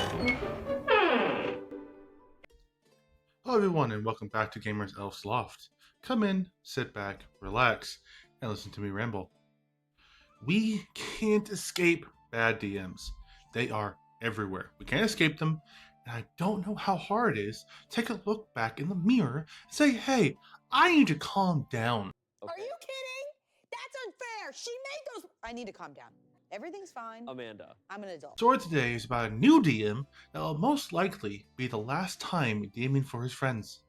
Hello everyone and welcome back to Gamers Elf's Loft. Come in, sit back, relax, and listen to me ramble. We can't escape bad DMs. They are everywhere. We can't escape them, and I don't know how hard it is to take a look back in the mirror and say, hey, I need to calm down. Are you kidding? That's unfair. She made those. I need to calm down. Everything's fine. Amanda. I'm an adult. The story today is about a new DM that will most likely be the last time DMing for his friends.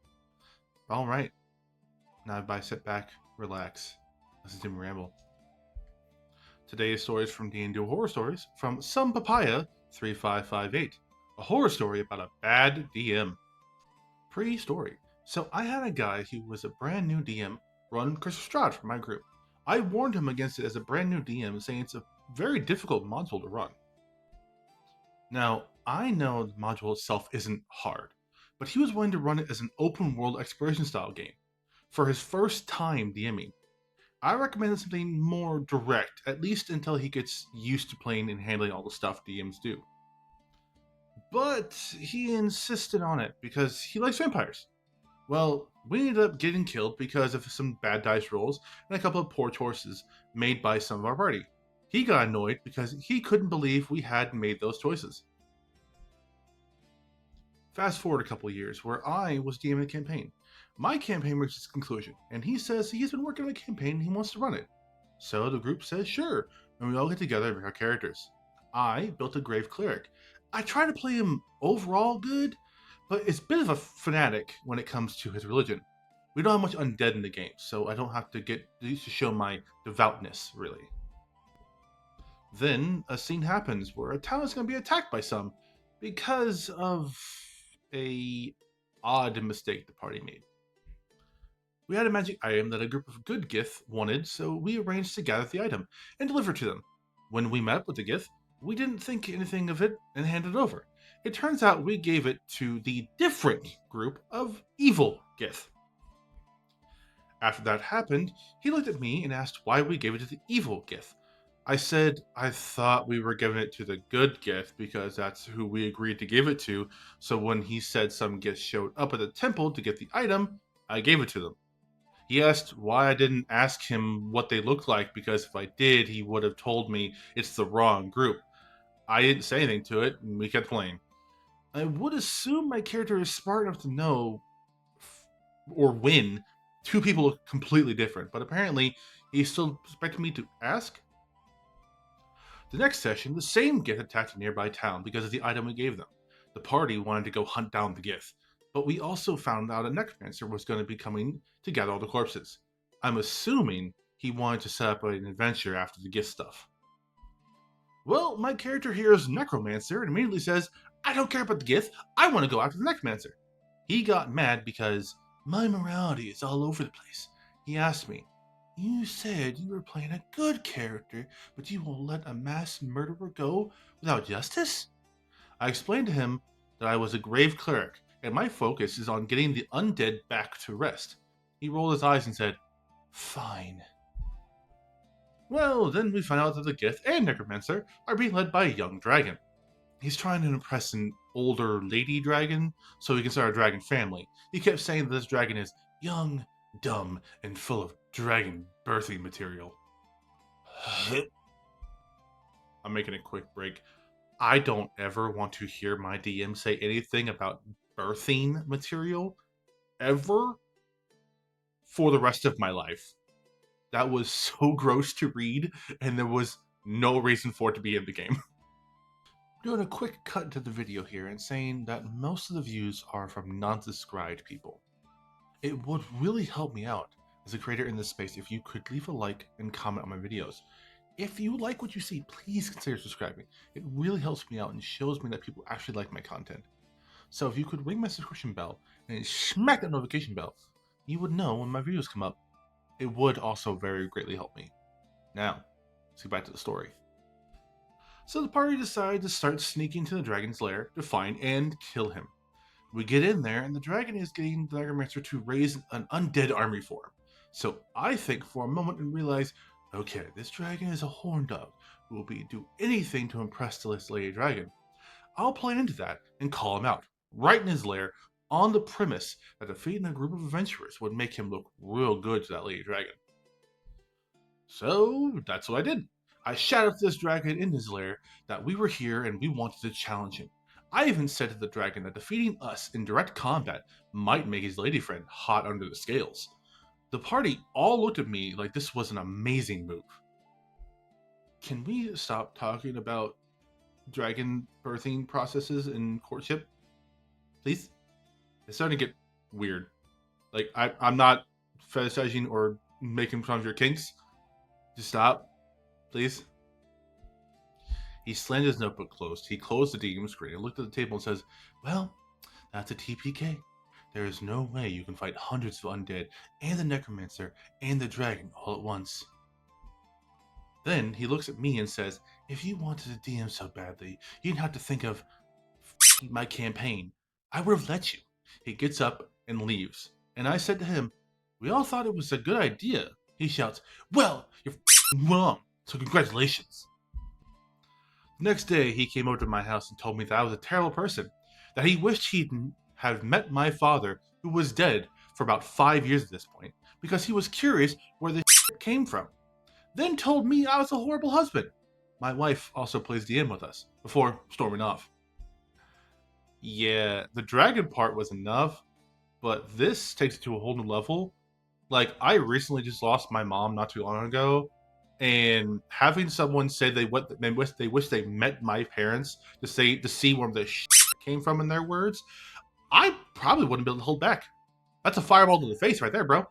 Alright, now everybody sit back, relax, listen to me ramble. Today's story is from D&D Horror Stories from Some Papaya 3558, a horror story about a bad DM. Pre-story. So I had a guy who was a brand new DM run Crystal Strahd for my group. I warned him against it as a brand new DM, saying it's a very difficult module to run. Now, I know the module itself isn't hard, but he was willing to run it as an open world exploration style game. For his first time DMing, I recommended something more direct, at least until he gets used to playing and handling all the stuff DMs do. But he insisted on it because he likes vampires. Well, we ended up getting killed because of some bad dice rolls and a couple of poor choices made by some of our party. He got annoyed because he couldn't believe we had made those choices. Fast forward a couple years, where I was DMing a campaign. My campaign reached its conclusion, and he says he's been working on a campaign and he wants to run it. So the group says sure, and we all get together and make our characters. I built a Grave Cleric. I try to play him overall good, but it's a bit of a fanatic when it comes to his religion. We don't have much undead in the game, so I don't have to get to show my devoutness, really. Then a scene happens where a town is going to be attacked by some because of a odd mistake the party made. We had a magic item that a group of good Gith wanted, so we arranged to gather the item and deliver it to them. When we met up with the Gith, we didn't think anything of it and handed it over. It turns out we gave it to the different group of evil Gith. After that happened, he looked at me and asked why we gave it to the evil Gith. I said I thought we were giving it to the good Gith because that's who we agreed to give it to, so when he said some Gith showed up at the temple to get the item, I gave it to them. He asked why I didn't ask him what they looked like because if I did, he would have told me it's the wrong group. I didn't say anything to it, and we kept playing. I would assume my character is smart enough to know or win two people look completely different, but apparently he still expected me to ask. The next session, the same Gith attacked a nearby town because of the item we gave them. The party wanted to go hunt down the Gith, but we also found out a necromancer was going to be coming to gather all the corpses. I'm assuming he wanted to set up an adventure after the Gith stuff. Well, my character hears necromancer and immediately says, I don't care about the Gith, I want to go after the necromancer. He got mad because my morality is all over the place. He asked me, you said you were playing a good character, but you won't let a mass murderer go without justice? I explained to him that I was a grave cleric, and my focus is on getting the undead back to rest. He rolled his eyes and said, fine. Well, then we find out that the Gith and Necromancer are being led by a young dragon. He's trying to impress an older lady dragon so he can start a dragon family. He kept saying that this dragon is young, dumb, and full of dragon birthing material. I'm making a quick break. I don't ever want to hear my DM say anything about birthing material ever for the rest of my life. That was so gross to read, and there was no reason for it to be in the game. Doing a quick cut to the video here and saying that most of the views are from non-subscribed people. It would really help me out as a creator in this space if you could leave a like and comment on my videos. If you like what you see, please consider subscribing. It really helps me out and shows me that people actually like my content. So if you could ring my subscription bell and smack that notification bell, you would know when my videos come up. It would also very greatly help me. Now, let's get back to the story. So the party decides to start sneaking to the dragon's lair to find and kill him. We get in there, and the dragon is getting the necromancer to raise an undead army for him. So I think for a moment and realize, okay, this dragon is a horn dog who will do anything to impress this lady dragon. I'll play into that and call him out, right in his lair, on the premise that defeating a group of adventurers would make him look real good to that lady dragon. So that's what I did. I shouted to this dragon in his lair that we were here and we wanted to challenge him. I even said to the dragon that defeating us in direct combat might make his lady friend hot under the scales. The party all looked at me like this was an amazing move. Can we stop talking about dragon birthing processes in courtship? Please? It's starting to get weird. Like, I'm not fetishizing or making fun of your kinks. Just stop, please. He slammed his notebook closed. He closed the DM screen and looked at the table and says, well, that's a TPK. There is no way you can fight hundreds of undead and the necromancer and the dragon all at once. Then he looks at me and says, if you wanted to DM so badly, you'd have to think of my campaign. I would have let you. He gets up and leaves. And I said to him, we all thought it was a good idea. He shouts, well, you're wrong, so congratulations. The next day, he came over to my house and told me that I was a terrible person, that he wished he'd have met my father, who was dead for about 5 years at this point, because he was curious where the came from. Then told me I was a horrible husband. My wife also plays DM with us, before storming off. Yeah, the dragon part was enough, but this takes it to a whole new level. Like, I recently just lost my mom not too long ago, and having someone say they wish they met my parents to see where the came from in their words, I probably wouldn't be able to hold back. That's a fireball to the face right there, bro.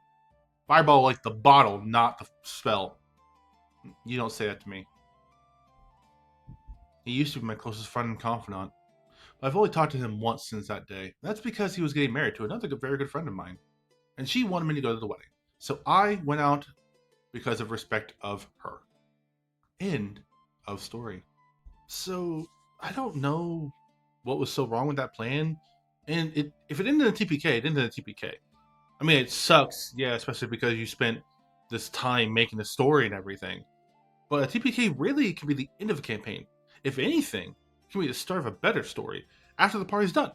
Fireball like the bottle, not the spell. You don't say that to me. He used to be my closest friend and confidant. But I've only talked to him once since that day. That's because he was getting married to another very good friend of mine. And she wanted me to go to the wedding. So I went out because of respect of her. End of story. So I don't know what was so wrong with that plan. And if it ended in TPK, it ended in TPK. I mean, it sucks, yeah, especially because you spent this time making the story and everything. But a TPK really can be the end of a campaign. If anything, it can be the start of a better story after the party's done.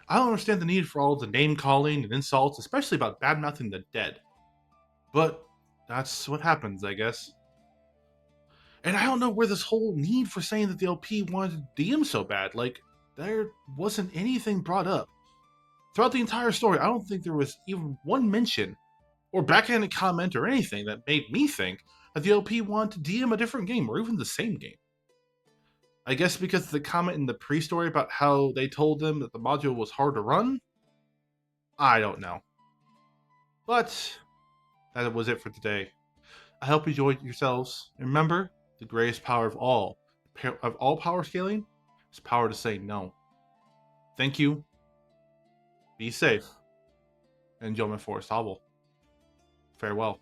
I don't understand the need for all the name calling and insults, especially about bad-mouthing the dead. But that's what happens, I guess. And I don't know where this whole need for saying that the LP wanted to DM so bad. Like, there wasn't anything brought up. Throughout the entire story, I don't think there was even one mention or backhanded comment or anything that made me think that the LP wanted to DM a different game or even the same game. I guess because of the comment in the pre-story about how they told them that the module was hard to run? I don't know. But that was it for today. I hope you enjoyed yourselves. And remember, the greatest power of all power scaling is power to say no. Thank you. Be safe. And enjoy my Forest Hobble. Farewell.